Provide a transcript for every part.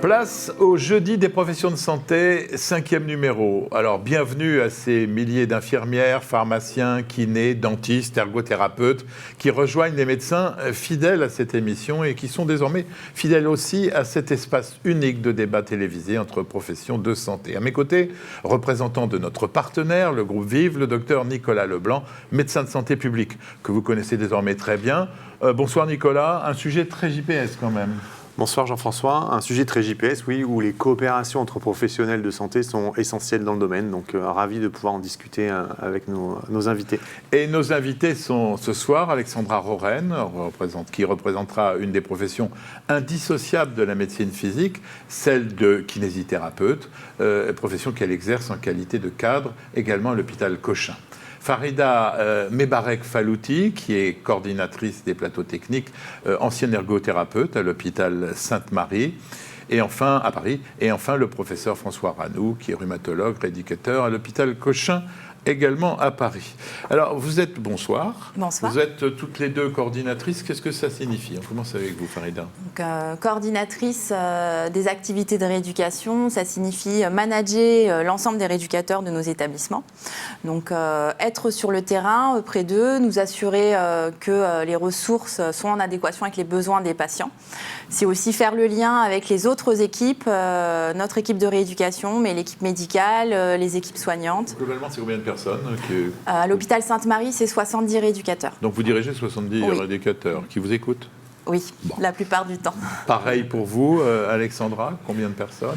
Place au jeudi des professions de santé, 5e numéro. Alors, bienvenue à ces milliers d'infirmières, pharmaciens, kinés, dentistes, ergothérapeutes qui rejoignent les médecins fidèles à cette émission et qui sont désormais fidèles aussi à cet espace unique de débat télévisé entre professions de santé. À mes côtés, représentant de notre partenaire, le groupe Vive, le docteur Nicolas Leblanc, médecin de santé publique, que vous connaissez désormais très bien. Bonsoir Nicolas, un sujet très JPS quand même. Bonsoir Jean-François, un sujet très JPS, oui, où les coopérations entre professionnels de santé sont essentielles dans le domaine, donc ravi de pouvoir en discuter avec nos invités. Et nos invités sont ce soir Alexandra Roren, qui représentera une des professions indissociables de la médecine physique, celle de kinésithérapeute, profession qu'elle exerce en qualité de cadre également à l'hôpital Cochin. Farida Mebarek Falouti, qui est coordinatrice des plateaux techniques, ancienne ergothérapeute à l'hôpital Sainte-Marie, et enfin à Paris. Et enfin le professeur François Ranou, qui est rhumatologue, rééducateur à l'hôpital Cochin, également à Paris. Alors, bonsoir. Bonsoir. Vous êtes toutes les deux coordinatrices. Qu'est-ce que ça signifie? On commence avec vous, Farida. Donc, coordinatrice des activités de rééducation, ça signifie manager l'ensemble des rééducateurs de nos établissements. Donc, être sur le terrain auprès d'eux, nous assurer que les ressources sont en adéquation avec les besoins des patients. C'est aussi faire le lien avec les autres équipes, notre équipe de rééducation, mais l'équipe médicale, les équipes soignantes. Globalement, c'est combien de personnes À l'hôpital Sainte-Marie, c'est 70 rééducateurs. Donc vous dirigez 70 rééducateurs qui vous écoutent? Oui, bon. La plupart du temps. Pareil pour vous, Alexandra, combien de personnes?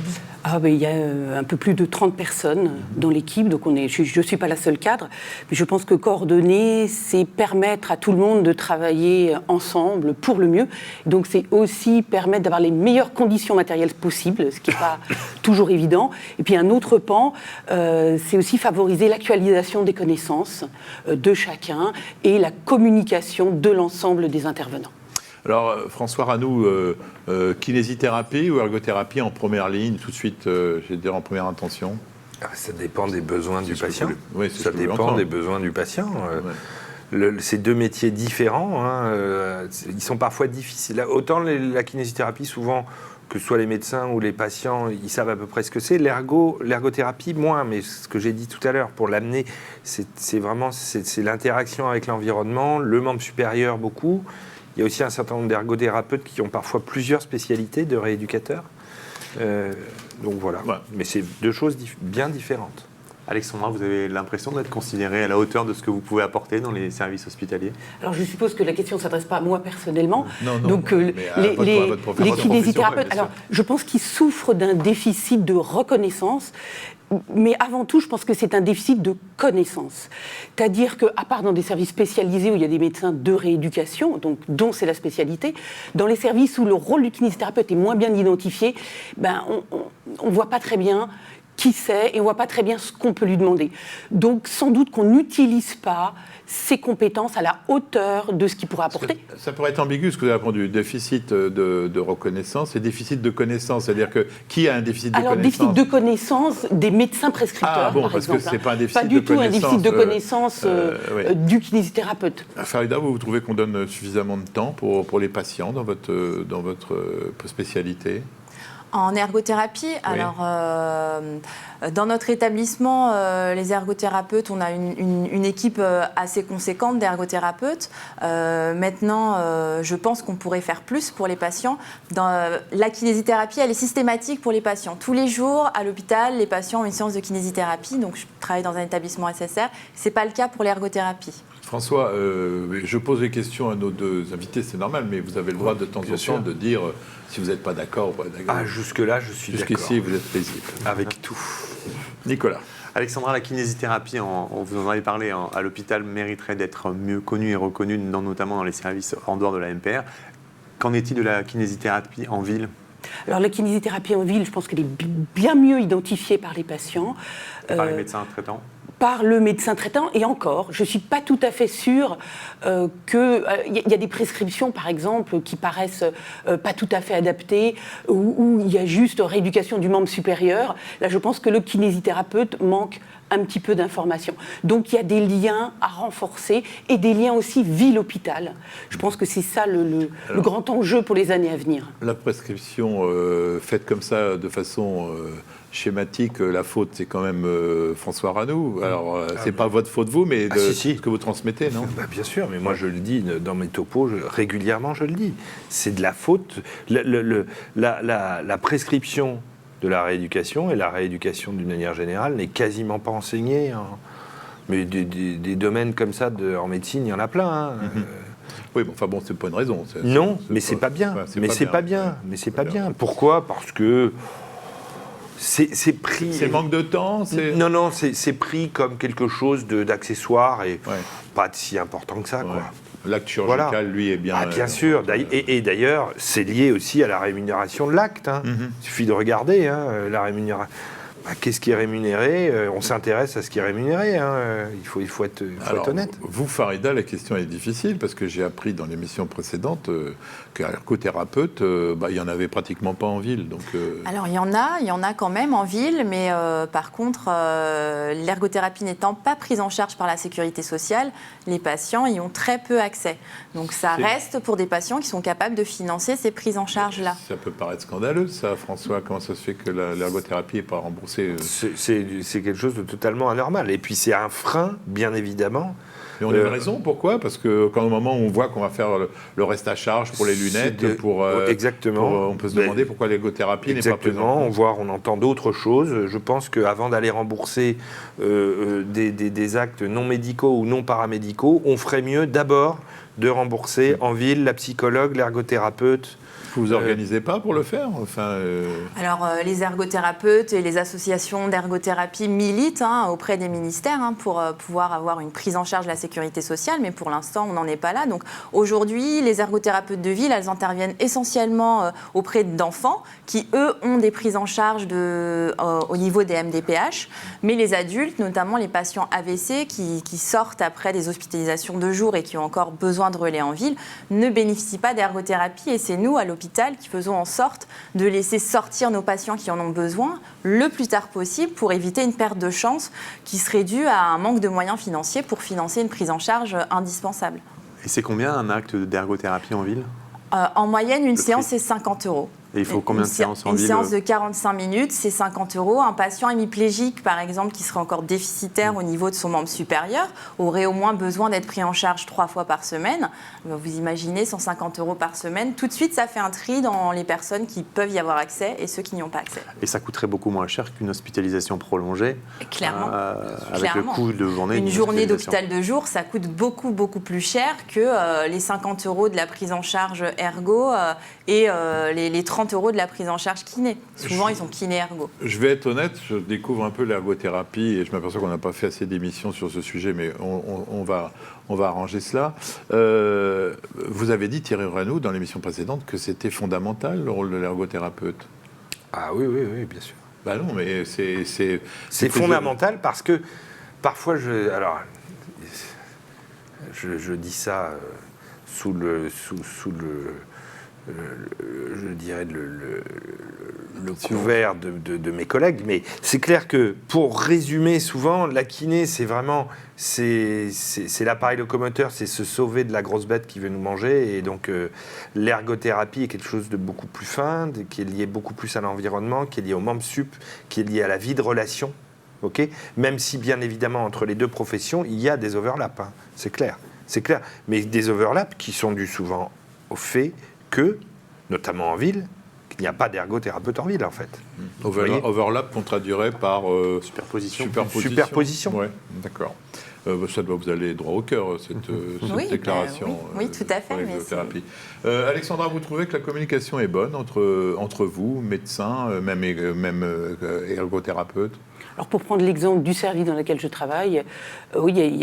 Il y a un peu plus de 30 personnes dans l'équipe, donc je ne suis pas la seule cadre, mais je pense que coordonner, c'est permettre à tout le monde de travailler ensemble pour le mieux. Donc c'est aussi permettre d'avoir les meilleures conditions matérielles possibles, ce qui n'est pas toujours évident. Et puis un autre pan, c'est aussi favoriser l'actualisation des connaissances de chacun et la communication de l'ensemble des intervenants. Alors, François Ranou, kinésithérapie ou ergothérapie en première ligne, tout de suite, je vais dire en première intention? Ça dépend des besoins du patient. Oui, ça dépend des besoins du patient. Ces deux métiers différents, ils sont parfois difficiles. Autant la kinésithérapie, souvent, que ce soit les médecins ou les patients, ils savent à peu près ce que c'est. L'ergothérapie, moins, mais ce que j'ai dit tout à l'heure, pour l'amener, c'est vraiment l'interaction avec l'environnement, le membre supérieur beaucoup. Il y a aussi un certain nombre d'ergothérapeutes qui ont parfois plusieurs spécialités de rééducateurs. Donc voilà, ouais. Mais c'est deux choses bien différentes. Alexandra, vous avez l'impression d'être considérée à la hauteur de ce que vous pouvez apporter dans les services hospitaliers? Alors je suppose que la question ne s'adresse pas à moi personnellement. Non, donc les kinésithérapeutes, alors je pense qu'ils souffrent d'un déficit de reconnaissance. Mais avant tout, je pense que c'est un déficit de connaissance. C'est-à-dire qu'à part dans des services spécialisés où il y a des médecins de rééducation, donc, dont c'est la spécialité, dans les services où le rôle du kinésithérapeute est moins bien identifié, on ne voit pas très bien qui c'est et on ne voit pas très bien ce qu'on peut lui demander. Donc sans doute qu'on n'utilise pas ses compétences à la hauteur de ce qu'il pourrait apporter. Ça pourrait être ambigu ce que vous avez répondu, déficit de reconnaissance et déficit de connaissance, c'est-à-dire que qui a un déficit de connaissance? Alors déficit de connaissance des médecins prescripteurs, par exemple. Que c'est pas un déficit pas du de tout connaissance, un déficit de connaissance oui. Du kinésithérapeute. Farida, vous trouvez qu'on donne suffisamment de temps pour les patients dans votre spécialité? En ergothérapie, oui. Alors dans notre établissement, les ergothérapeutes, on a une équipe assez conséquente d'ergothérapeutes. Maintenant, je pense qu'on pourrait faire plus pour les patients. La kinésithérapie, elle est systématique pour les patients. Tous les jours, à l'hôpital, les patients ont une séance de kinésithérapie. Donc, je travaille dans un établissement SSR. Ce n'est pas le cas pour l'ergothérapie. François, je pose des questions à nos deux invités, c'est normal, mais vous avez le droit de temps en temps de dire si vous n'êtes pas d'accord ou pas d'accord. Jusque-là, je suis d'accord. Jusqu'ici, vous êtes paisible. Avec tout. Nicolas. Alexandra, la kinésithérapie, on vous en avait parlé, à l'hôpital mériterait d'être mieux connue et reconnue, notamment dans les services en dehors de la MPR. Qu'en est-il de la kinésithérapie en ville ? Alors la kinésithérapie en ville, je pense qu'elle est bien mieux identifiée par les patients. Par les médecins traitants ? par le médecin traitant, et encore, je ne suis pas tout à fait sûre qu'il y a des prescriptions, par exemple, qui paraissent pas tout à fait adaptées, où il y a juste rééducation du membre supérieur. Là, je pense que le kinésithérapeute manque un petit peu d'informations. Donc, il y a des liens à renforcer, et des liens aussi ville-hôpital. Je pense que c'est ça le grand enjeu pour les années à venir. La prescription faite comme ça, de façon schématique, la faute, c'est quand même François Ranoux. Alors, c'est pas votre faute, vous, mais ce que vous transmettez, non? Bien sûr, mais moi je le dis dans mes topos, régulièrement je le dis. C'est de la faute. La prescription de la rééducation, et la rééducation d'une manière générale, n'est quasiment pas enseignée. Hein. Mais des domaines comme ça en médecine, il y en a plein. Hein. Oui, bon, enfin bon, c'est pas une raison. Non, mais c'est pas bien. Mais c'est pas bien. Mais c'est pas bien. Pourquoi? Parce que c'est pris. C'est manque de temps. Non, c'est pris comme quelque chose d'accessoire et pas si important que ça, quoi. L'acte chirurgical, lui, est bien. Bien sûr. Et d'ailleurs, c'est lié aussi à la rémunération de l'acte. Hein. Il suffit de regarder la rémunération. Qu'est-ce qui est rémunéré? On s'intéresse à ce qui est rémunéré. Hein. Il faut être honnête. Vous, Farida, la question est difficile parce que j'ai appris dans l'émission précédente qu'un ergothérapeute, il n'y en avait pratiquement pas en ville. Donc, Alors, il y en a quand même en ville, mais par contre, l'ergothérapie n'étant pas prise en charge par la sécurité sociale, les patients y ont très peu accès. Donc, ça reste pour des patients qui sont capables de financer ces prises en charge-là. Ça peut paraître scandaleux, ça, François. Comment ça se fait que l'ergothérapie n'est pas remboursée? C'est quelque chose de totalement anormal. Et puis c'est un frein, bien évidemment. Et on a une raison, pourquoi? Parce que quand au moment où on voit qu'on va faire le reste à charge pour les lunettes, exactement. On peut se demander pourquoi l'ergothérapie n'est pas présente. Exactement, on entend d'autres choses. Je pense qu'avant d'aller rembourser des actes non médicaux ou non paramédicaux, on ferait mieux d'abord de rembourser en ville la psychologue, l'ergothérapeute. Vous organisez pas pour le faire? Alors, les ergothérapeutes et les associations d'ergothérapie militent auprès des ministères pour pouvoir avoir une prise en charge de la sécurité sociale, mais pour l'instant, on n'en est pas là. Donc, aujourd'hui, les ergothérapeutes de ville, elles interviennent essentiellement auprès d'enfants qui, eux, ont des prises en charge au niveau des MDPH, mais les adultes, notamment les patients AVC qui sortent après des hospitalisations de jour et qui ont encore besoin de relais en ville, ne bénéficient pas d'ergothérapie, et c'est nous, à l'hôpital, qui faisons en sorte de laisser sortir nos patients qui en ont besoin le plus tard possible pour éviter une perte de chance qui serait due à un manque de moyens financiers pour financer une prise en charge indispensable. Et c'est combien un acte d'ergothérapie en ville? En moyenne, une séance, c'est 50 €. Et il faut combien de séances en ville? Une séance de 45 minutes, c'est 50 €. Un patient hémiplégique, par exemple, qui serait encore déficitaire au niveau de son membre supérieur, aurait au moins besoin d'être pris en charge 3 fois par semaine. Vous imaginez 150 € par semaine. Tout de suite, ça fait un tri dans les personnes qui peuvent y avoir accès et ceux qui n'y ont pas accès. Et ça coûterait beaucoup moins cher qu'une hospitalisation prolongée. Clairement. Avec le coût de journée. Une journée d'hôpital de jour, ça coûte beaucoup, beaucoup plus cher que les 50 € de la prise en charge ergo et les 30 € de la prise en charge kiné. Souvent, ils sont kiné-ergo. Je vais être honnête, je découvre un peu l'ergothérapie et je m'aperçois qu'on n'a pas fait assez d'émissions sur ce sujet, mais on va arranger cela. Vous avez dit, Thierry Ranoux, dans l'émission précédente, que c'était fondamental, le rôle de l'ergothérapeute. Ah oui, bien sûr. Bah non, mais c'est fondamental parce que parfois, je dis ça sous le je dirais le couvert de mes collègues, mais c'est clair que pour résumer, souvent la kiné c'est vraiment c'est l'appareil locomoteur, c'est se sauver de la grosse bête qui veut nous manger, et donc l'ergothérapie est quelque chose de beaucoup plus fin, qui est lié beaucoup plus à l'environnement, qui est lié au membre sup, qui est lié à la vie de relation. Okay, même si bien évidemment entre les deux professions il y a des overlaps, hein, c'est clair, mais des overlaps qui sont dus souvent au fait que, notamment en ville, qu'il n'y a pas d'ergothérapeute en ville, en fait. Overlap qu'on traduirait par superposition. Ouais, d'accord. Ça doit vous aller droit au cœur, cette déclaration. Oui, tout à fait. Alexandra, vous trouvez que la communication est bonne entre vous, médecins, même ergothérapeutes? Alors pour prendre l'exemple du service dans lequel je travaille, oui, il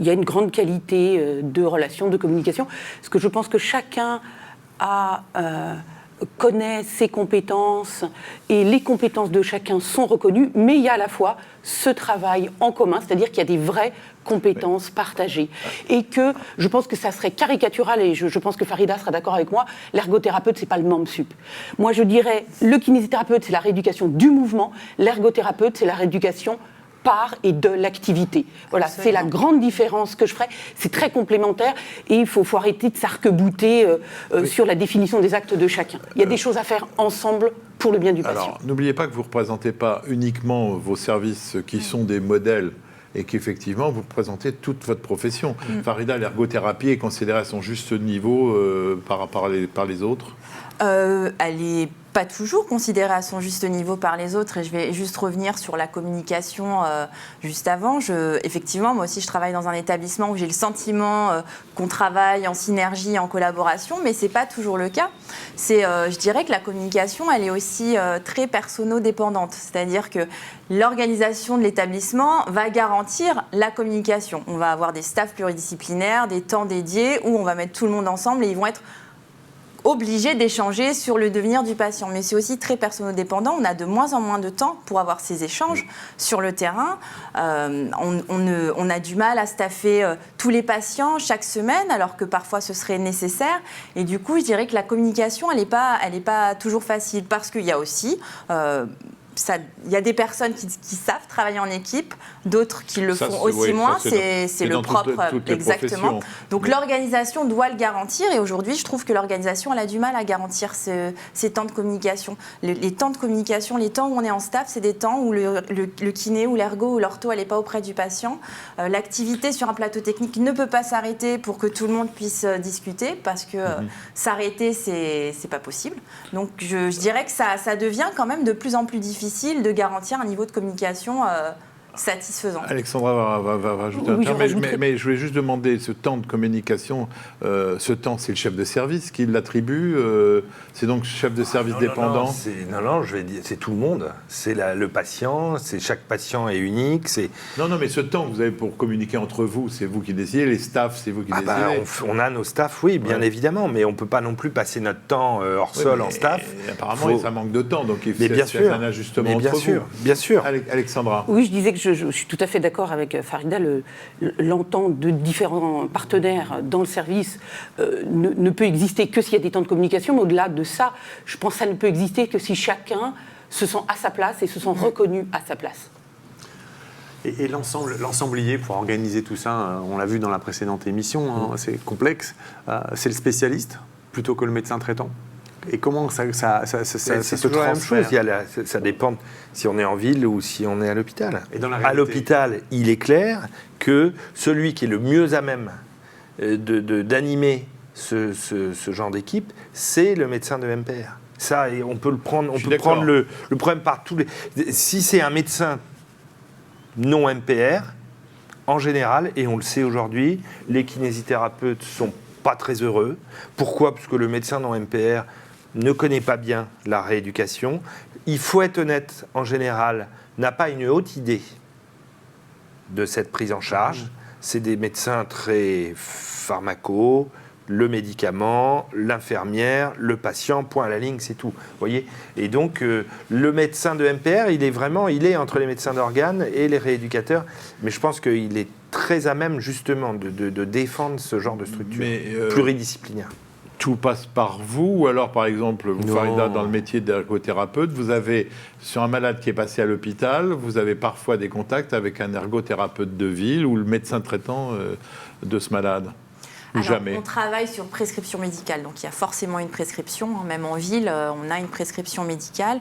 y a une grande qualité de relation, de communication, parce que je pense que chacun a connaît ses compétences et les compétences de chacun sont reconnues, mais il y a à la fois ce travail en commun, c'est-à-dire qu'il y a des vraies compétences partagées. Et que je pense que ça serait caricatural, et je pense que Farida sera d'accord avec moi, l'ergothérapeute, c'est pas le membre sup. Moi, je dirais, le kinésithérapeute, c'est la rééducation du mouvement, l'ergothérapeute, c'est la rééducation par et de l'activité. Voilà, c'est la grande différence que je ferais. C'est très complémentaire et il faut arrêter de s'arc-bouter sur la définition des actes de chacun. Il y a des choses à faire ensemble pour le bien du patient. Alors, n'oubliez pas que vous ne représentez pas uniquement vos services qui sont des modèles et qu'effectivement, vous représentez toute votre profession. Farida, l'ergothérapie est considérée à son juste niveau par les autres Elle n'est pas toujours considérée à son juste niveau par les autres, et je vais juste revenir sur la communication juste avant. Effectivement, moi aussi, je travaille dans un établissement où j'ai le sentiment qu'on travaille en synergie, en collaboration, mais ce n'est pas toujours le cas. Je dirais que la communication, elle est aussi très personnodépendante, c'est-à-dire que l'organisation de l'établissement va garantir la communication. On va avoir des staffs pluridisciplinaires, des temps dédiés où on va mettre tout le monde ensemble et ils vont être obligés d'échanger sur le devenir du patient. Mais c'est aussi très personnodépendant. On a de moins en moins de temps pour avoir ces échanges sur le terrain. On a du mal à staffer tous les patients chaque semaine, alors que parfois ce serait nécessaire. Et du coup, je dirais que la communication, elle n'est pas toujours facile, parce qu'il y a aussi... il y a des personnes qui savent travailler en équipe, d'autres qui le font aussi moins. C'est le propre, exactement. Donc l'organisation doit le garantir, et aujourd'hui, je trouve que l'organisation elle a du mal à garantir ces temps de communication. Les temps de communication, les temps où on est en staff, c'est des temps où le kiné ou l'ergo ou l'ortho elle n'est pas auprès du patient. L'activité sur un plateau technique ne peut pas s'arrêter pour que tout le monde puisse discuter, parce que s'arrêter, c'est pas possible. Donc je dirais que ça devient quand même de plus en plus difficile de garantir un niveau de communication satisfaisant. Alexandra va rajouter un terme, mais je voulais juste demander, ce temps de communication, ce temps, c'est le chef de service qui l'attribue, c'est donc chef de service dépendant. Non, je vais dire, c'est tout le monde, c'est le patient, chaque patient est unique. Non, mais ce temps que vous avez pour communiquer entre vous, c'est vous qui décidez, les staffs, c'est vous qui décidez. On a nos staffs, oui, bien évidemment, mais on ne peut pas non plus passer notre temps hors sol en staff. Apparemment, ça manque de temps, donc il faut un ajustement entre vous. Bien sûr. Alexandra. Oui, je disais que je suis tout à fait d'accord avec Farida. L'entente de différents partenaires dans le service ne peut exister que s'il y a des temps de communication, mais au-delà de ça, je pense que ça ne peut exister que si chacun se sent à sa place et se sent reconnu à sa place. Et l'ensemblier pour organiser tout ça, on l'a vu dans la précédente émission, c'est complexe, c'est le spécialiste plutôt que le médecin traitant. Et comment ça se transfère? Ça dépend si on est en ville ou si on est à l'hôpital. Et dans la à l'hôpital, il est clair que celui qui est le mieux à même d'animer ce genre d'équipe, c'est le médecin de MPR. Ça, et on peut le prendre. On peut prendre le problème par tous les. Si c'est un médecin non MPR, en général, et on le sait aujourd'hui, les kinésithérapeutes sont pas très heureux. Pourquoi ? Parce que le médecin non MPR ne connaît pas bien la rééducation. Il faut être honnête, en général, n'a pas une haute idée de cette prise en charge. C'est des médecins très pharmaco, le médicament, l'infirmière, le patient, point à la ligne, c'est tout. Vous voyez ? Et donc, le médecin de MPR, il est entre les médecins d'organes et les rééducateurs. Mais je pense qu'il est très à même, justement, de défendre ce genre de structure pluridisciplinaire. Tout passe par vous, ou alors, par exemple, vous, Farida, dans le métier d'ergothérapeute, vous avez, sur un malade qui est passé à l'hôpital, vous avez parfois des contacts avec un ergothérapeute de ville ou le médecin traitant de ce malade. Alors, on travaille sur prescription médicale, donc il y a forcément une prescription, même en ville, on a une prescription médicale.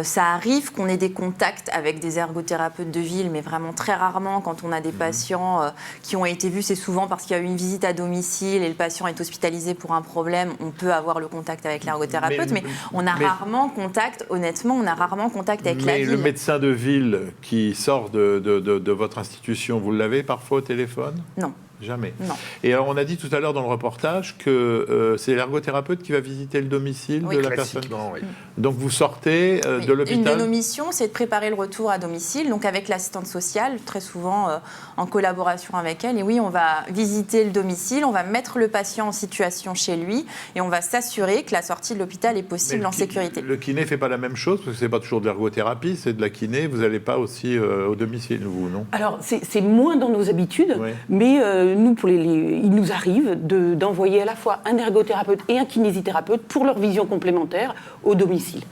Ça arrive qu'on ait des contacts avec des ergothérapeutes de ville, mais vraiment très rarement. Quand on a des patients qui ont été vus, c'est souvent parce qu'il y a eu une visite à domicile et le patient est hospitalisé pour un problème, on peut avoir le contact avec l'ergothérapeute, mais on a rarement contact, honnêtement, on a rarement contact avec la ville. Mais le médecin de ville qui sort de votre institution, vous l'avez parfois au téléphone ? Non. Jamais. Non. Et alors, on a dit tout à l'heure dans le reportage que c'est l'ergothérapeute qui va visiter le domicile de la personne. Oui. Donc, vous sortez de l'hôpital. Une de nos missions, c'est de préparer le retour à domicile, donc avec l'assistante sociale, très souvent en collaboration avec elle. Et oui, on va visiter le domicile, on va mettre le patient en situation chez lui et on va s'assurer que la sortie de l'hôpital est possible en sécurité. Le kiné ne fait pas la même chose, parce que ce n'est pas toujours de l'ergothérapie, c'est de la kiné. Vous n'allez pas aussi au domicile, vous, non? Alors, c'est moins dans nos habitudes, Oui. mais nous, il nous arrive d'envoyer à la fois un ergothérapeute et un kinésithérapeute pour leur vision complémentaire au domicile.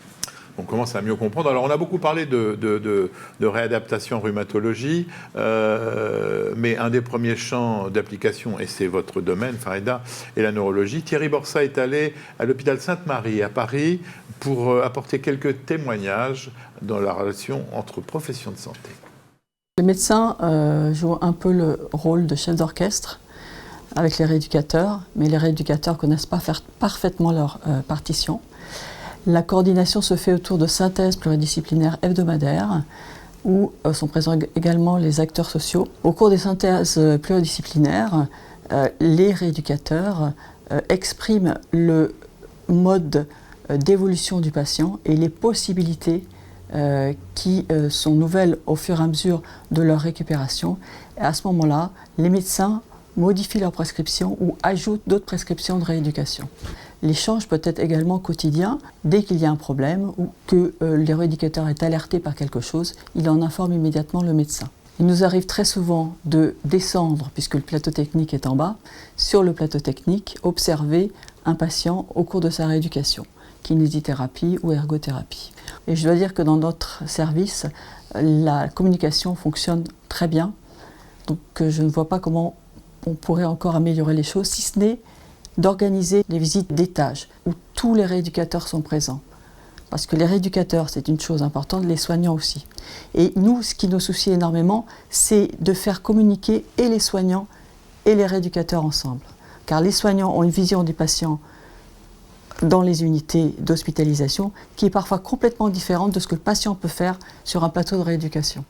On commence à mieux comprendre. Alors, on a beaucoup parlé de réadaptation en rhumatologie, mais un des premiers champs d'application, et c'est votre domaine, Farida, est la neurologie. Thierry Borsat est allé à l'hôpital Sainte-Marie à Paris pour apporter quelques témoignages dans la relation entre professions de santé. Les médecins jouent un peu le rôle de chef d'orchestre avec les rééducateurs, mais les rééducateurs ne connaissent pas parfaitement leur partition. La coordination se fait autour de synthèses pluridisciplinaires hebdomadaires où sont présents également les acteurs sociaux. Au cours des synthèses pluridisciplinaires, les rééducateurs expriment le mode d'évolution du patient et les possibilités qui sont nouvelles au fur et à mesure de leur récupération. Et à ce moment-là, les médecins modifient leurs prescriptions ou ajoutent d'autres prescriptions de rééducation. L'échange peut être également quotidien. Dès qu'il y a un problème ou que le rééducateur est alerté par quelque chose, il en informe immédiatement le médecin. Il nous arrive très souvent de descendre, puisque le plateau technique est en bas, sur le plateau technique, observer un patient au cours de sa rééducation, kinésithérapie ou ergothérapie. Et je dois dire que dans notre service, la communication fonctionne très bien, donc je ne vois pas comment on pourrait encore améliorer les choses, si ce n'est d'organiser les visites d'étage où tous les rééducateurs sont présents. Parce que les rééducateurs, c'est une chose importante, les soignants aussi. Et nous, ce qui nous soucie énormément, c'est de faire communiquer et les soignants et les rééducateurs ensemble. Car les soignants ont une vision du patient dans les unités d'hospitalisation qui est parfois complètement différente de ce que le patient peut faire sur un plateau de rééducation.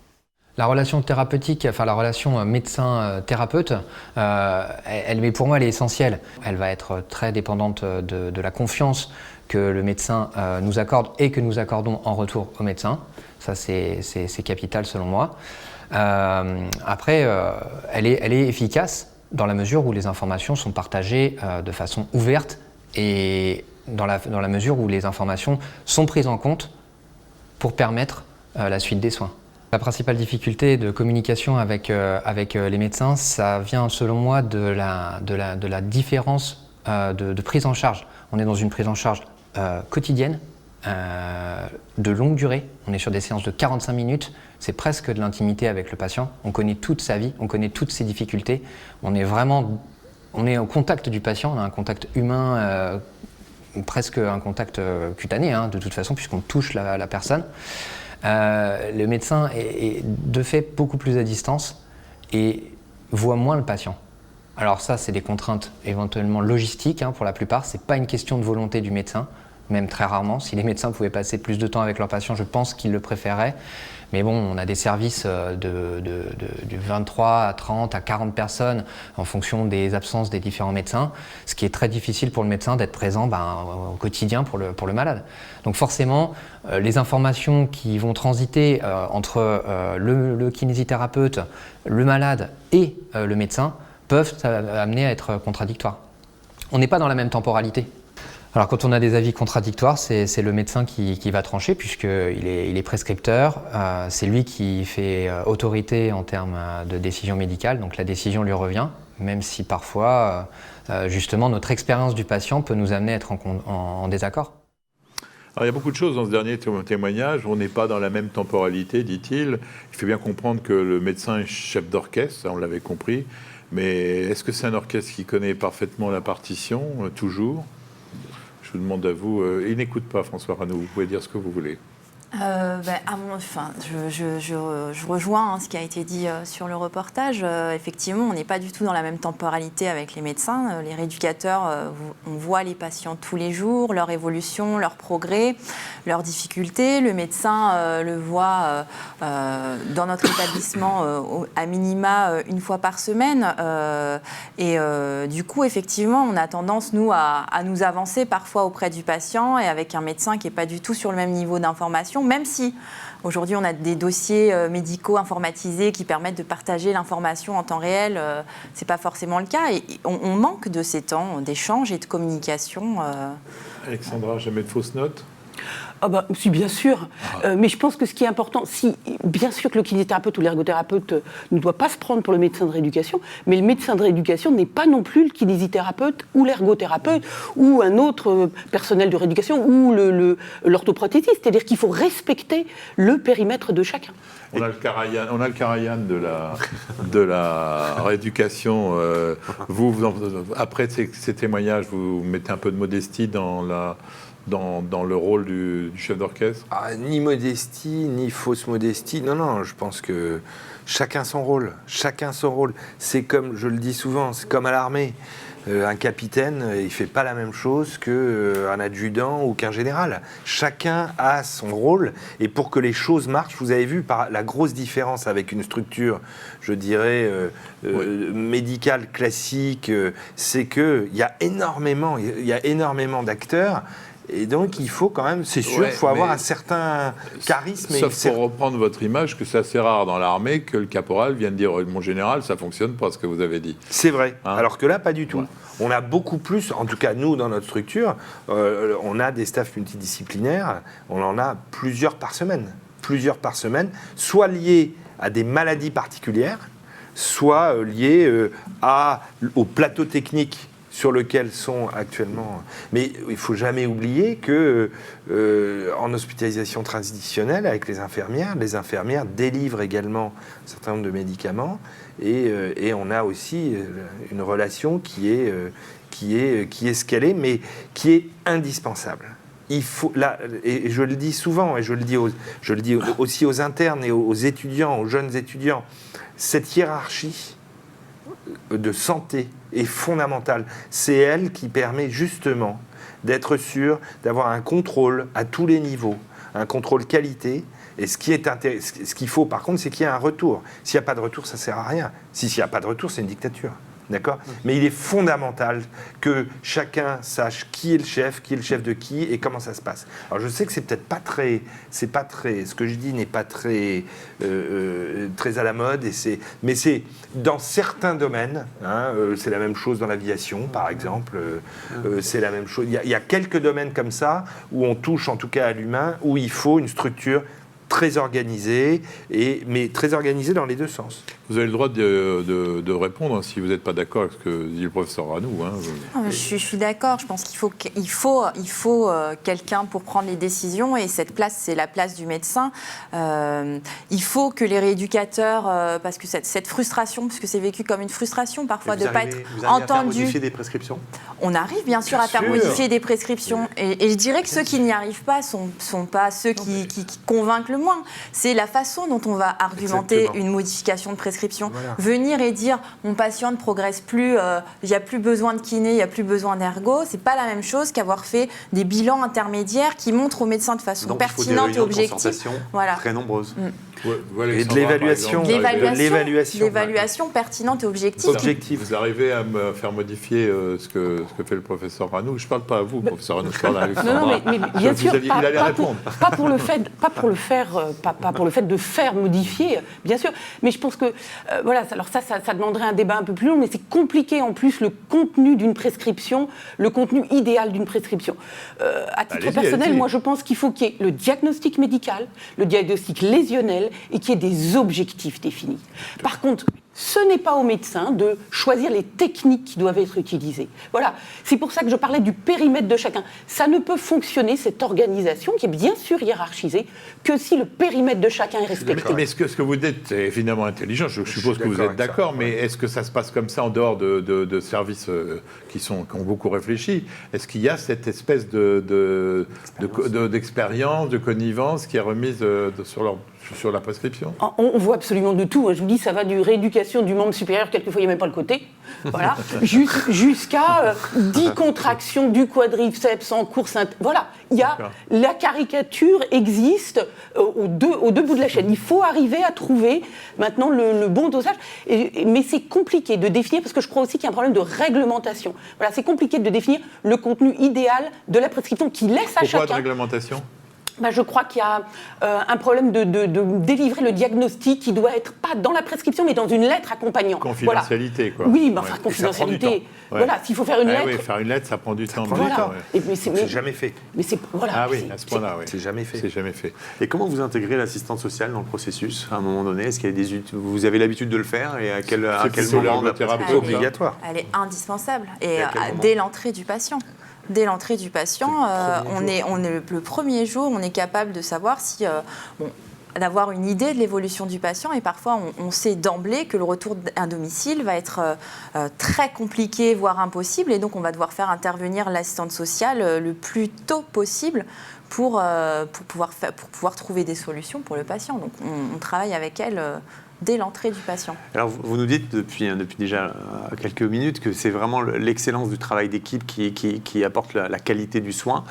La relation thérapeutique, enfin la relation médecin-thérapeute, mais pour moi elle est essentielle. Elle va être très dépendante de la confiance que le médecin nous accorde et que nous accordons en retour au médecin. Ça c'est capital selon moi. Après, elle est efficace dans la mesure où les informations sont partagées de façon ouverte et dans la mesure où les informations sont prises en compte pour permettre la suite des soins. La principale difficulté de communication avec les médecins, ça vient selon moi de la différence de prise en charge. On est dans une prise en charge quotidienne, de longue durée. On est sur des séances de 45 minutes. C'est presque de l'intimité avec le patient. On connaît toute sa vie, on connaît toutes ses difficultés. On est au contact du patient, on a un contact humain, presque un contact cutané, de toute façon, puisqu'on touche la personne. Le médecin est de fait beaucoup plus à distance et voit moins le patient. Alors ça, c'est des contraintes éventuellement logistiques pour la plupart. C'est pas une question de volonté du médecin, même très rarement. Si les médecins pouvaient passer plus de temps avec leurs patients, je pense qu'ils le préféraient. Mais bon, on a des services du 23 à 30 à 40 personnes en fonction des absences des différents médecins, ce qui est très difficile pour le médecin d'être présent au quotidien pour le malade. Donc forcément, les informations qui vont transiter entre le kinésithérapeute, le malade et le médecin peuvent amener à être contradictoires. On n'est pas dans la même temporalité. Alors quand on a des avis contradictoires, c'est le médecin qui va trancher puisqu'il est prescripteur, c'est lui qui fait autorité en termes de décision médicale, donc la décision lui revient, même si parfois, justement, notre expérience du patient peut nous amener à être en désaccord. Alors, il y a beaucoup de choses dans ce dernier témoignage. On n'est pas dans la même temporalité, dit-il. Il faut bien comprendre que le médecin est chef d'orchestre, ça on l'avait compris, mais est-ce que c'est un orchestre qui connaît parfaitement la partition, toujours ? Je vous demande à vous, il n'écoute pas François Ranaud, vous pouvez dire ce que vous voulez. Je rejoins ce qui a été dit sur le reportage. Effectivement, on n'est pas du tout dans la même temporalité avec les médecins. Les rééducateurs, on voit les patients tous les jours, leur évolution, leur progrès, leurs difficultés. Le médecin le voit dans notre établissement à minima une fois par semaine. Du coup, effectivement, on a tendance, nous, à nous avancer parfois auprès du patient et avec un médecin qui n'est pas du tout sur le même niveau d'information, même si aujourd'hui on a des dossiers médicaux informatisés qui permettent de partager l'information en temps réel, ce n'est pas forcément le cas. Et on manque de ces temps d'échange et de communication. Alexandra, jamais de fausses notes? Si, bien sûr. Mais je pense que ce qui est important, bien sûr que le kinésithérapeute ou l'ergothérapeute ne doit pas se prendre pour le médecin de rééducation, mais le médecin de rééducation n'est pas non plus le kinésithérapeute ou l'ergothérapeute ou un autre personnel de rééducation ou l'orthoprothésiste. C'est-à-dire qu'il faut respecter le périmètre de chacun. On a le Karajan de la rééducation. Après ces témoignages, vous mettez un peu de modestie dans le rôle du chef d'orchestre? Ni modestie, ni fausse modestie. Non, je pense que chacun son rôle. C'est comme, je le dis souvent, c'est comme à l'armée. Un capitaine, il ne fait pas la même chose qu'un adjudant ou qu'un général. Chacun a son rôle. Et pour que les choses marchent, vous avez vu la grosse différence avec une structure, je dirais, médicale classique, c'est qu'il y a énormément d'acteurs. Et donc, il faut quand même, c'est sûr, il faut avoir un certain charisme. Sauf pour reprendre votre image, que c'est assez rare dans l'armée que le caporal vienne dire « Mon général, ça ne fonctionne pas ce que vous avez dit ». C'est vrai, alors que là, pas du tout. Ouais. On a beaucoup plus, en tout cas nous, dans notre structure, on a des staffs multidisciplinaires, on en a plusieurs par semaine, soit liés à des maladies particulières, soit liés au plateau technique sur lequel sont actuellement... Mais il ne faut jamais oublier qu'en hospitalisation traditionnelle, avec les infirmières délivrent également un certain nombre de médicaments et on a aussi une relation qui est ce qu'elle est, mais qui est indispensable. Il faut, là, et je le dis souvent, et je le dis aussi aux internes et aux étudiants, aux jeunes étudiants, cette hiérarchie de santé est fondamentale. C'est elle qui permet justement d'être sûr d'avoir un contrôle à tous les niveaux, un contrôle qualité. Et ce qu'il faut par contre, c'est qu'il y ait un retour. S'il n'y a pas de retour, ça ne sert à rien. S'il n'y a pas de retour, c'est une dictature. D'accord ? Mais il est fondamental que chacun sache qui est le chef de qui et comment ça se passe. Alors je sais que ce que je dis n'est pas très à la mode, mais c'est dans certains domaines, c'est la même chose dans l'aviation par exemple, c'est la même chose. Il y a quelques domaines comme ça où on touche en tout cas à l'humain, où il faut une structure très organisée, mais très organisée dans les deux sens. Vous avez le droit de répondre si vous n'êtes pas d'accord avec ce que dit le professeur Ranou. Je suis d'accord. Je pense qu'il faut quelqu'un pour prendre les décisions et cette place, c'est la place du médecin. Il faut que les rééducateurs, parce que cette frustration, parce que c'est vécu comme une frustration parfois de ne pas être entendu. À faire modifier des prescriptions ? On arrive bien sûr à faire modifier des prescriptions. Et je dirais que ceux qui n'y arrivent pas sont pas ceux qui convainquent le moins. C'est la façon dont on va argumenter une modification de prescription. Voilà. Venir et dire mon patient ne progresse plus, il n'y a plus besoin de kiné, il n'y a plus besoin d'ergo, c'est pas la même chose qu'avoir fait des bilans intermédiaires qui montrent aux médecins de façon pertinente et objective. Voilà. Très nombreuses. Et de l'évaluation. L'évaluation pertinente et objective. Vous arrivez à me faire modifier ce que fait le professeur Ranou. Je ne parle pas à vous, professeur Ranou, je parle à Alexandra. Non, mais bien sûr, il allait répondre. Pas pour le fait de faire modifier, bien sûr. Mais je pense que, alors ça demanderait un débat un peu plus long, mais c'est compliqué en plus le contenu d'une prescription, le contenu idéal d'une prescription. À titre personnel, moi je pense qu'il faut qu'il y ait le diagnostic médical, le diagnostic lésionnel, et qu'il y ait des objectifs définis. Par contre, Ce n'est pas aux médecins de choisir les techniques qui doivent être utilisées. Voilà, c'est pour ça que je parlais du périmètre de chacun. Ça ne peut fonctionner, cette organisation, qui est bien sûr hiérarchisée, que si le périmètre de chacun est respecté. Mais ce que vous dites est évidemment intelligent, je suppose que vous êtes d'accord, mais est-ce que ça se passe comme ça en dehors de services qui ont beaucoup réfléchi? Est-ce qu'il y a cette espèce d'expérience, de connivence qui est remise sur la prescription? On voit absolument de tout. Je vous dis, ça va du rééducation du membre supérieur, quelquefois il n'y a même pas le côté, voilà, jusqu'à 10 contractions du quadriceps en course. Voilà, la caricature existe aux deux bouts de la chaîne. Il faut arriver à trouver maintenant le bon dosage. Mais c'est compliqué de définir, parce que je crois aussi qu'il y a un problème de réglementation. Voilà, c'est compliqué de définir le contenu idéal de la prescription qui laisse à chacun... Pourquoi de réglementation ? Je crois qu'il y a un problème de délivrer le diagnostic qui doit être pas dans la prescription, mais dans une lettre accompagnante. Confidentialité, quoi. Oui, mais enfin, confidentialité. Voilà, s'il faut faire une lettre... Oui, faire une lettre, ça prend du temps. C'est jamais fait. Mais ah oui, à ce point-là, oui. C'est jamais fait. C'est jamais fait. Et comment vous intégrez l'assistante sociale dans le processus, à un moment donné? Est-ce qu'il y a vous avez l'habitude de le faire? Et à quel moment la prescription obligatoire? Elle est indispensable. Et dès l'entrée du patient. Dès l'entrée du patient, on est le premier jour, on est capable de savoir si, d'avoir une idée de l'évolution du patient. Et parfois, on sait d'emblée que le retour à domicile va être très compliqué, voire impossible. Et donc, on va devoir faire intervenir l'assistante sociale le plus tôt possible pour pouvoir trouver des solutions pour le patient. Donc, on travaille avec elle dès l'entrée du patient. Alors, vous nous dites depuis déjà quelques minutes que c'est vraiment l'excellence du travail d'équipe qui apporte la qualité du soin.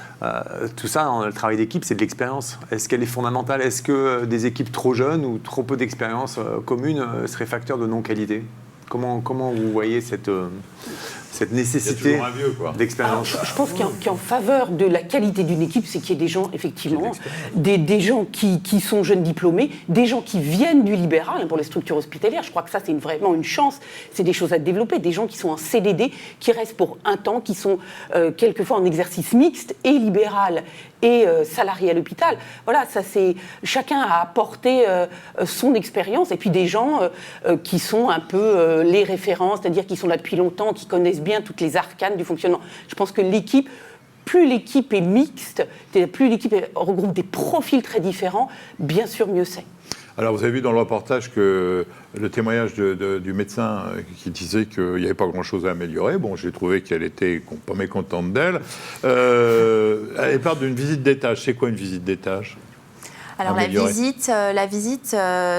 Tout ça, le travail d'équipe, c'est de l'expérience. Est-ce qu'elle est fondamentale? Est-ce que des équipes trop jeunes ou trop peu d'expérience commune seraient facteurs de non-qualité? Comment vous voyez cette nécessité d'expérience? Je pense qu'en faveur de la qualité d'une équipe, c'est qu'il y ait des gens, effectivement, des gens qui sont jeunes diplômés, des gens qui viennent du libéral pour les structures hospitalières. Je crois que ça, c'est vraiment une chance. C'est des choses à développer. Des gens qui sont en CDD, qui restent pour un temps, qui sont quelquefois en exercice mixte et libéral et salarié à l'hôpital. Voilà, ça c'est... Chacun a apporté son expérience, et puis des gens qui sont un peu les références, c'est-à-dire qui sont là depuis longtemps, qui connaissent bien toutes les arcanes du fonctionnement. Je pense que plus l'équipe est mixte, plus l'équipe regroupe des profils très différents, bien sûr mieux c'est. Alors, vous avez vu dans le reportage que le témoignage du médecin qui disait qu'il n'y avait pas grand-chose à améliorer. Bon, j'ai trouvé qu'elle était pas mécontente d'elle. Elle parle d'une visite d'étage. C'est quoi une visite d'étage ? Alors la visite,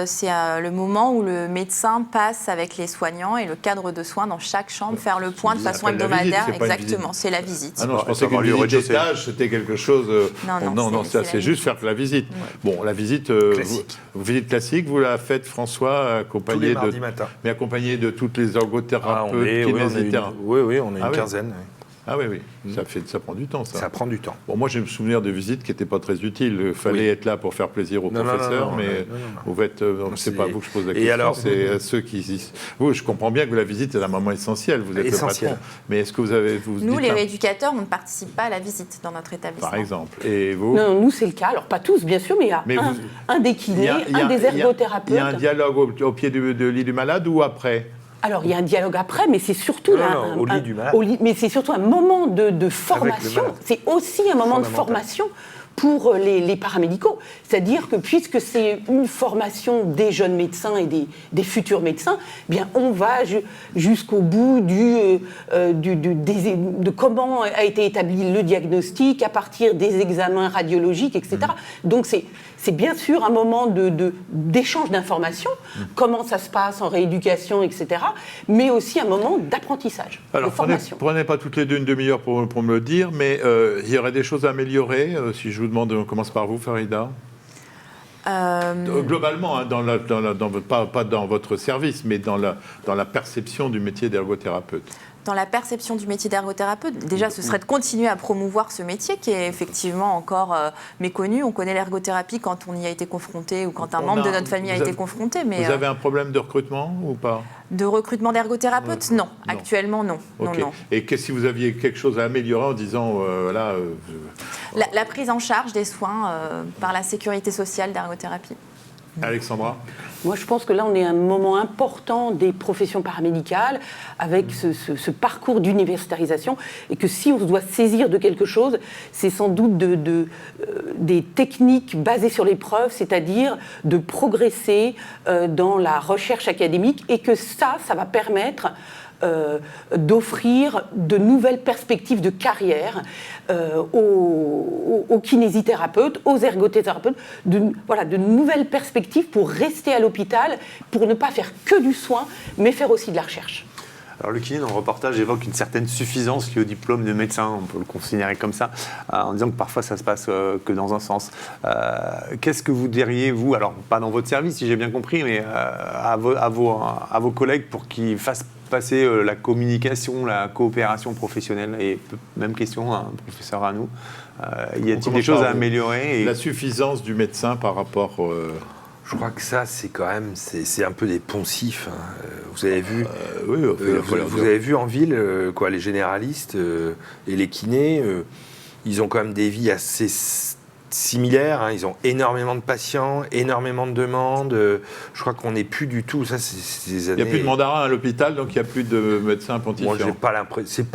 c'est le moment où le médecin passe avec les soignants et le cadre de soins dans chaque chambre, faire le point de façon hebdomadaire. Exactement, c'est la visite. Ah non, je pensais qu'une visite d'étage, c'était quelque chose... Non, c'est juste faire la visite. Bon, la visite classique, vous la faites, François, accompagné de toutes les ergothérapeutes, kinésithérapeutes. Oui, on est une quinzaine. Ah oui, ça prend du temps, ça. Ça prend du temps. Bon, moi, j'ai me souvenir de visites qui n'étaient pas très utiles. Il fallait être là pour faire plaisir aux professeurs, mais vous êtes... c'est pas vous que je pose la question, alors, c'est ceux qui... Vous, je comprends bien que la visite est un moment essentiel, vous êtes le patron. Mais est-ce que vous avez... Nous, les rééducateurs, on ne participe pas à la visite dans notre établissement. Par exemple. Et vous? Non, nous, c'est le cas. Alors, pas tous, bien sûr, mais il y a un des kinés, un des ergothérapeutes. Il y a un dialogue au pied de lit du malade ou après? Alors, il y a un dialogue après, mais c'est surtout au lit du malade. Mais c'est surtout un moment de formation. C'est aussi un moment de formation pour les paramédicaux. C'est-à-dire que puisque c'est une formation des jeunes médecins et des futurs médecins, eh bien on va jusqu'au bout de comment a été établi le diagnostic, à partir des examens radiologiques, etc. Donc c'est bien sûr un moment d'échange d'informations, comment ça se passe en rééducation, etc., mais aussi un moment d'apprentissage, de formation. Prenez pas toutes les deux une demi-heure pour me le dire, mais il y aurait des choses à améliorer. Si je vous demande, on commence par vous, Farida. Globalement, hein, pas dans votre service, mais dans la perception du métier d'ergothérapeute. Dans la perception du métier d'ergothérapeute, déjà, ce serait de continuer à promouvoir ce métier qui est effectivement encore méconnu. On connaît l'ergothérapie quand on y a été confronté ou quand un membre de notre famille a été confronté. Mais vous avez un problème de recrutement ou pas? De recrutement d'ergothérapeutes? Non. Actuellement, non. Okay. Non. Et si vous aviez quelque chose à améliorer en disant, la prise en charge des soins par la sécurité sociale d'ergothérapie. Alexandra? Moi, je pense que là, on est à un moment important des professions paramédicales avec ce parcours d'universitarisation et que si on se doit saisir de quelque chose, c'est sans doute des techniques basées sur les preuves, c'est-à-dire de progresser dans la recherche académique et que ça va permettre d'offrir de nouvelles perspectives de carrière aux kinésithérapeutes, aux ergothérapeutes, de nouvelles perspectives pour rester à l'hôpital, pour ne pas faire que du soin, mais faire aussi de la recherche. Alors le kiné dans le reportage évoque une certaine suffisance liée au diplôme de médecin, on peut le considérer comme ça, en disant que parfois ça se passe que dans un sens. Qu'est-ce que vous diriez, vous, alors pas dans votre service si j'ai bien compris, mais à vos collègues pour qu'ils fassent passer la communication, la coopération professionnelle, et même question, un professeur à nous, y a-t-il des choses à améliorer La suffisance du médecin par rapport... Je crois que ça, c'est quand même, c'est un peu des poncifs. Hein. Vous avez vu, vous avez vu en ville, les généralistes et les kinés, ils ont quand même des vies assez similaires. Hein. Ils ont énormément de patients, énormément de demandes. Je crois qu'on n'est plus du tout. Ça, c'est des années. Il n'y a plus de mandarin à l'hôpital, donc il n'y a plus de médecins pontifiants. Moi, j'ai pas l'impression.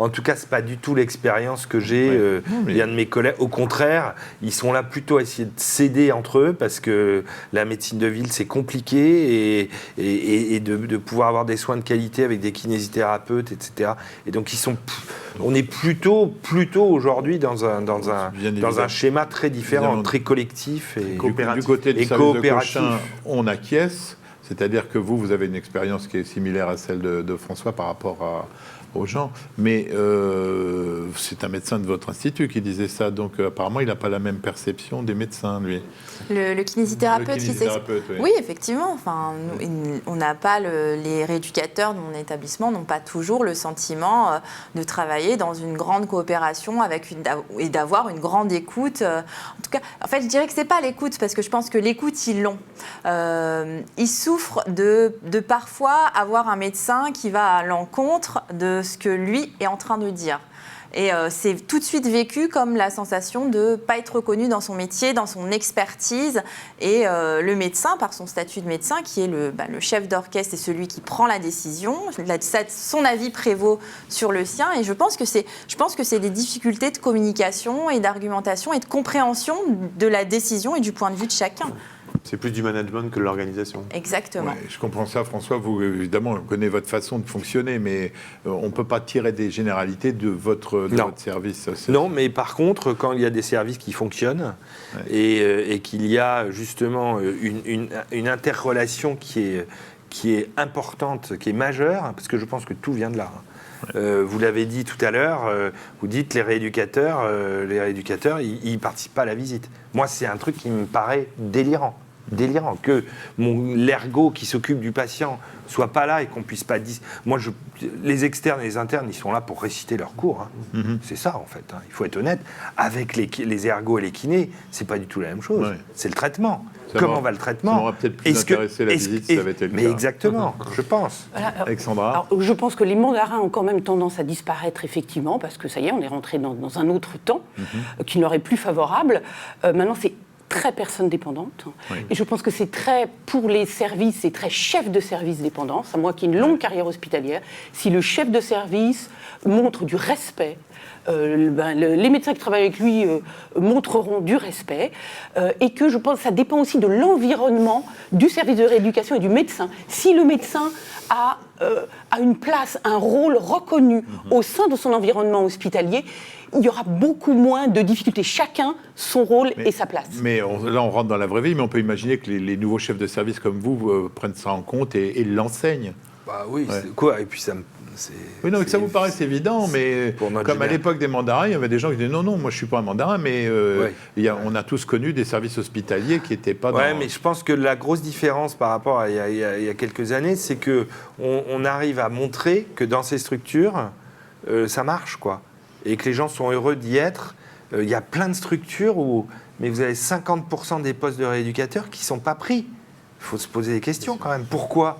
En tout cas, c'est pas du tout l'expérience que j'ai. Bien de mes collègues. Au contraire, ils sont là plutôt à essayer de s'aider entre eux parce que la médecine de ville, c'est compliqué et de pouvoir avoir des soins de qualité avec des kinésithérapeutes, etc. Et donc, on est plutôt aujourd'hui dans un schéma très différent, très collectif et coopératif. Du côté du service de Cochin, on acquiesce, c'est-à-dire que vous avez une expérience qui est similaire à celle de François par rapport aux gens, mais c'est un médecin de votre institut qui disait ça, donc apparemment il n'a pas la même perception des médecins, lui. Le kinésithérapeute, oui, effectivement. Enfin, on n'a pas les rééducateurs de mon établissement n'ont pas toujours le sentiment de travailler dans une grande coopération et d'avoir une grande écoute. En tout cas, en fait, je dirais que c'est pas l'écoute parce que je pense que l'écoute ils l'ont. Ils souffrent de parfois avoir un médecin qui va à l'encontre de ce que lui est en train de dire. Et c'est tout de suite vécu comme la sensation de ne pas être reconnu dans son métier, dans son expertise. Et le médecin, par son statut de médecin, qui est le chef d'orchestre et celui qui prend la décision, son avis prévaut sur le sien. Et je pense que c'est des difficultés de communication et d'argumentation et de compréhension de la décision et du point de vue de chacun. C'est plus du management que de l'organisation. Exactement. Ouais, je comprends ça, François. Vous, évidemment, on connaît votre façon de fonctionner, mais on ne peut pas tirer des généralités de votre service. Non, mais par contre, quand il y a des services qui fonctionnent et qu'il y a justement une interrelation qui est importante, qui est majeure, parce que je pense que tout vient de là. Vous l'avez dit tout à l'heure, vous dites les rééducateurs, ils ne participent pas à la visite. Moi, c'est un truc qui me paraît délirant que l'ergo qui s'occupe du patient soit pas là et qu'on puisse pas moi les externes et les internes ils sont là pour réciter leurs cours hein. C'est ça en fait hein. Il faut être honnête avec les ergos et les kinés, c'est pas du tout la même chose. C'est le traitement. Comment va le traitement? Ça m'aurait peut-être plus intéressé la visite si ça avait été le cas. Mais exactement, je pense. Voilà, Alexandra. Alors, je pense que les mandarins ont quand même tendance à disparaître effectivement parce que ça y est, on est rentré dans un autre temps qui leur est plus favorable. Maintenant, c'est très personne dépendante. Et je pense que c'est très, pour les services, c'est très chef de service dépendance. À moi qui ai une longue carrière hospitalière, si le chef de service montre du respect, les médecins qui travaillent avec lui montreront du respect et que je pense que ça dépend aussi de l'environnement du service de rééducation et du médecin. Si le médecin a une place, un rôle reconnu au sein de son environnement hospitalier, il y aura beaucoup moins de difficultés. Chacun son rôle et sa place. Mais là, on rentre dans la vraie vie, mais on peut imaginer que les nouveaux chefs de service comme vous prennent ça en compte et l'enseignent. Bah oui, quoi. Et puis ça me... Oui, non, que ça vous paraisse évident, mais comme à l'époque des mandarins, il y avait des gens qui disaient non, moi je suis pas un mandarin, mais on a tous connu des services hospitaliers qui n'étaient pas dans... Oui, mais je pense que la grosse différence par rapport à il y a quelques années, c'est qu'on arrive à montrer que dans ces structures, ça marche, quoi. Et que les gens sont heureux d'y être. Il y a plein de structures mais vous avez 50% des postes de rééducateurs qui ne sont pas pris. Il faut se poser des questions quand même. Pourquoi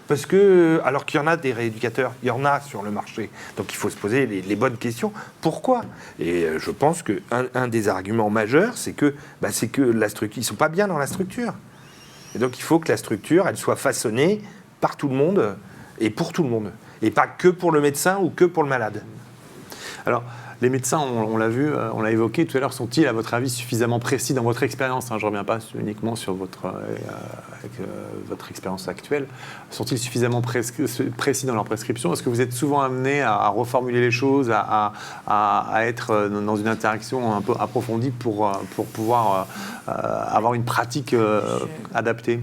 Parce que, alors qu'il y en a des rééducateurs, il y en a sur le marché. Donc il faut se poser les bonnes questions. Pourquoi? Et je pense qu'un des arguments majeurs, c'est que la structure, ils ne sont pas bien dans la structure. Et donc il faut que la structure, elle soit façonnée par tout le monde et pour tout le monde. Et pas que pour le médecin ou que pour le malade. Alors, les médecins, on l'a vu, on l'a évoqué tout à l'heure, sont-ils, à votre avis, suffisamment précis dans votre expérience, je ne reviens pas uniquement sur votre expérience actuelle. Sont-ils suffisamment précis dans leur prescription? Est-ce que vous êtes souvent amené à reformuler les choses, à être dans une interaction un peu approfondie pour pouvoir avoir une pratique adaptée?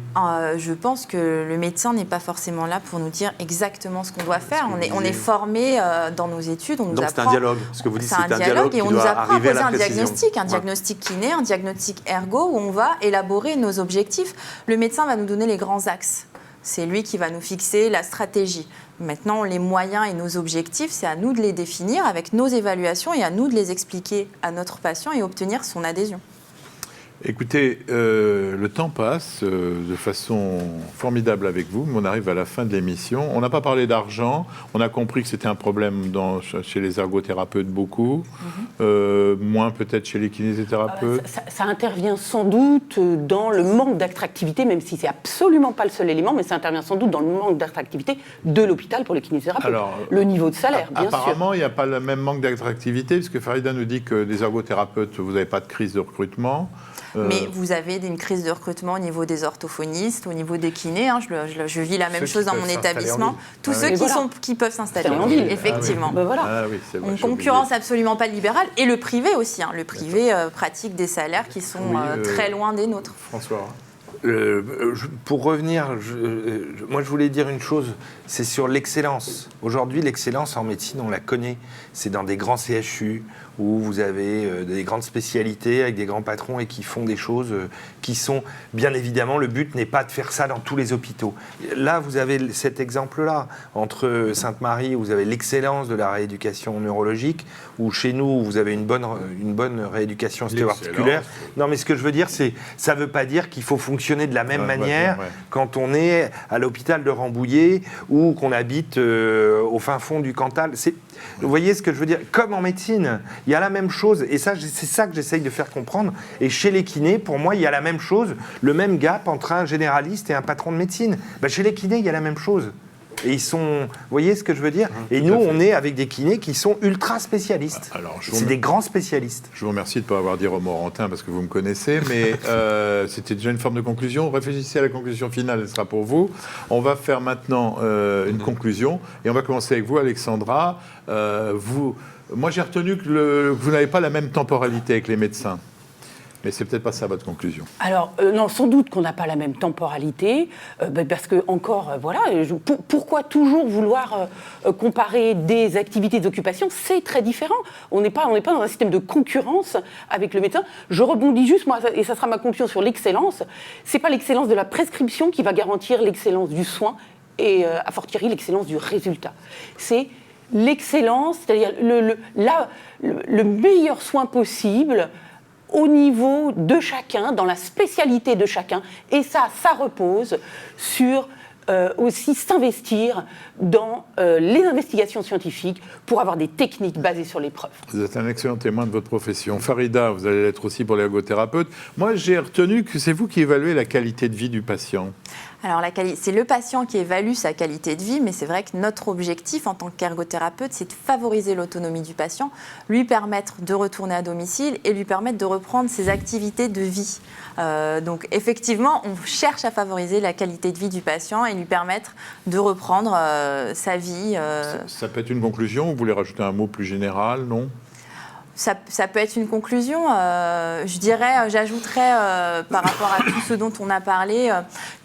Je pense que le médecin n'est pas forcément là pour nous dire exactement ce qu'on doit faire. On est formé dans nos études, on nous apprend. Donc c'est un dialogue, ce que vous dites. C'est un dialogue et on nous apprend à poser un diagnostic, Ouais. diagnostic kiné, un diagnostic ergo, où on va élaborer nos objectifs. Le médecin va nous donner les grands axes. C'est lui qui va nous fixer la stratégie. Maintenant, les moyens et nos objectifs, c'est à nous de les définir avec nos évaluations et à nous de les expliquer à notre patient et obtenir son adhésion. Écoutez, le temps passe de façon formidable avec vous, mais on arrive à la fin de l'émission. On n'a pas parlé d'argent, on a compris que c'était un problème chez les ergothérapeutes beaucoup, moins peut-être chez les kinésithérapeutes. Ça intervient sans doute dans le manque d'attractivité, même si c'est absolument pas le seul élément, mais ça intervient sans doute dans le manque d'attractivité de l'hôpital pour les kinésithérapeutes. Alors, le niveau de salaire, bien sûr. Apparemment, il n'y a pas le même manque d'attractivité, parce que Farida nous dit que des ergothérapeutes, vous n'avez pas de crise de recrutement. Mais vous avez une crise de recrutement au niveau des orthophonistes, au niveau des kinés. Je vis la même chose dans mon établissement. Tous ceux qui peuvent s'installer en ville, effectivement. Une concurrence absolument pas libérale. Et le privé aussi. Le privé pratique des salaires qui sont très loin des nôtres. François. Pour revenir, moi je voulais dire une chose, c'est sur l'excellence. Aujourd'hui, l'excellence en médecine, on la connaît. C'est dans des grands CHU où vous avez des grandes spécialités avec des grands patrons et qui font des choses qui sont, bien évidemment, le but n'est pas de faire ça dans tous les hôpitaux. Là, vous avez cet exemple-là. Entre Sainte-Marie, où vous avez l'excellence de la rééducation neurologique, où chez nous, vous avez une bonne rééducation ostéo-articulaire. Non, mais ce que je veux dire, c'est ça ne veut pas dire qu'il faut fonctionner de la même manière quand on est à l'hôpital de Rambouillet ou qu'on habite au fin fond du Cantal. Vous voyez ce que je veux dire? Comme en médecine, il y a la même chose, et ça, c'est ça que j'essaye de faire comprendre. Et chez les kinés, pour moi, il y a la même chose, le même gap entre un généraliste et un patron de médecine. Chez les kinés, il y a la même chose. Et ils sont... Vous voyez ce que je veux dire? Et nous, on est avec des kinés qui sont ultra spécialistes. C'est des grands spécialistes. Je vous remercie de ne pas avoir dit Romorantin parce que vous me connaissez, mais c'était déjà une forme de conclusion. Réfléchissez à la conclusion finale, elle sera pour vous. On va faire maintenant une conclusion et on va commencer avec vous, Alexandra. Moi, j'ai retenu que vous n'avez pas la même temporalité avec les médecins. Mais c'est peut-être pas ça votre conclusion. Alors, non, sans doute qu'on n'a pas la même temporalité, parce que, encore, pourquoi toujours vouloir comparer des activités d'occupation? C'est très différent. On n'est pas dans un système de concurrence avec le médecin. Je rebondis juste, moi, et ça sera ma conclusion sur l'excellence. C'est pas l'excellence de la prescription qui va garantir l'excellence du soin et, a fortiori, l'excellence du résultat. C'est l'excellence, c'est-à-dire le meilleur soin possible au niveau de chacun, dans la spécialité de chacun. Et ça repose sur aussi s'investir dans les investigations scientifiques pour avoir des techniques basées sur les preuves. Vous êtes un excellent témoin de votre profession. Farida, vous allez l'être aussi pour l'ergothérapeute. Moi, j'ai retenu que c'est vous qui évaluez la qualité de vie du patient. Alors, c'est le patient qui évalue sa qualité de vie, mais c'est vrai que notre objectif en tant qu'ergothérapeute, c'est de favoriser l'autonomie du patient, lui permettre de retourner à domicile et lui permettre de reprendre ses activités de vie. Donc, effectivement, on cherche à favoriser la qualité de vie du patient et lui permettre de reprendre sa vie. Ça peut être une conclusion, ou vous voulez rajouter un mot plus général, non ? Ça peut être une conclusion. J'ajouterais par rapport à tout ce dont on a parlé,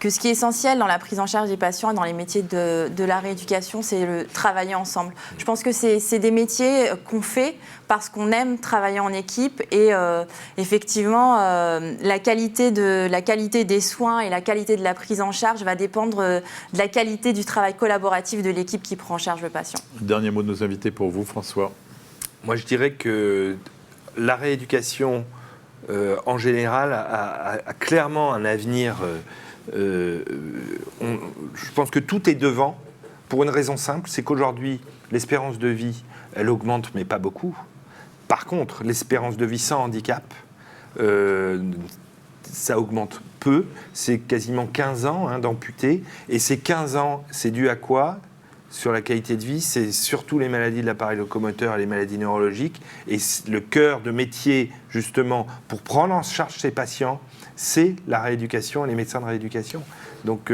que ce qui est essentiel dans la prise en charge des patients et dans les métiers de la rééducation, c'est le travailler ensemble. Je pense que c'est des métiers qu'on fait parce qu'on aime travailler en équipe et effectivement, la qualité des soins et la qualité de la prise en charge va dépendre de la qualité du travail collaboratif de l'équipe qui prend en charge le patient. Dernier mot de nos invités pour vous, François. Moi, je dirais que la rééducation, en général, a clairement un avenir. Je pense que tout est devant, pour une raison simple, c'est qu'aujourd'hui, l'espérance de vie, elle augmente, mais pas beaucoup. Par contre, l'espérance de vie sans handicap ça augmente peu, c'est quasiment 15 ans d'amputés. Et ces 15 ans, c'est dû à quoi ? Sur la qualité de vie, c'est surtout les maladies de l'appareil locomoteur et les maladies neurologiques. Et le cœur de métier, justement, pour prendre en charge ces patients, c'est la rééducation et les médecins de rééducation. Donc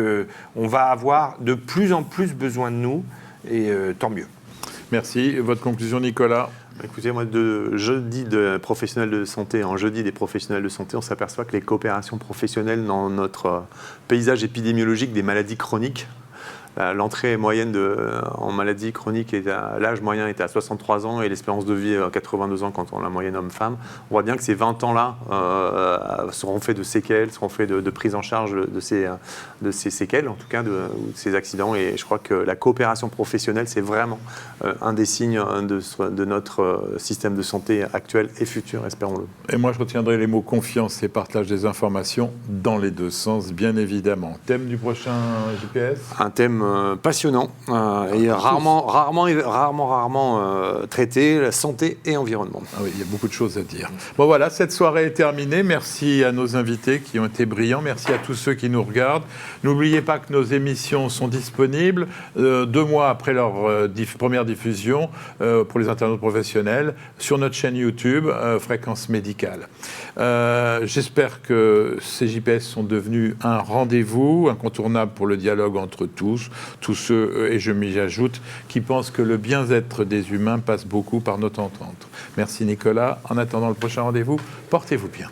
on va avoir de plus en plus besoin de nous, et tant mieux. Merci. Votre conclusion, Nicolas ? Écoutez, moi, de jeudi de professionnels de santé en jeudi des professionnels de santé, on s'aperçoit que les coopérations professionnelles dans notre paysage épidémiologique des maladies chroniques, l'entrée moyenne en maladie chronique, l'âge moyen est à 63 ans et l'espérance de vie à 82 ans quand on a la moyenne homme-femme. On voit bien que ces 20 ans-là seront faits de séquelles, seront faits de prise en charge de ces séquelles, en tout cas de ces accidents. Et je crois que la coopération professionnelle, c'est vraiment un des signes de notre système de santé actuel et futur, espérons-le. Et moi, je retiendrai les mots confiance et partage des informations dans les deux sens, bien évidemment. Thème du prochain JPS ? Un thème passionnant et rarement traité, la santé et environnement. Ah oui, il y a beaucoup de choses à dire. Bon voilà, cette soirée est terminée. Merci à nos invités qui ont été brillants. Merci à tous ceux qui nous regardent. N'oubliez pas que nos émissions sont disponibles 2 mois après leur première diffusion pour les internautes professionnels sur notre chaîne YouTube Fréquence Médicale. J'espère que ces JPS sont devenus un rendez-vous incontournable pour le dialogue entre tous ceux, et je m'y ajoute, qui pensent que le bien-être des humains passe beaucoup par notre entente. Merci Nicolas. En attendant le prochain rendez-vous, portez-vous bien.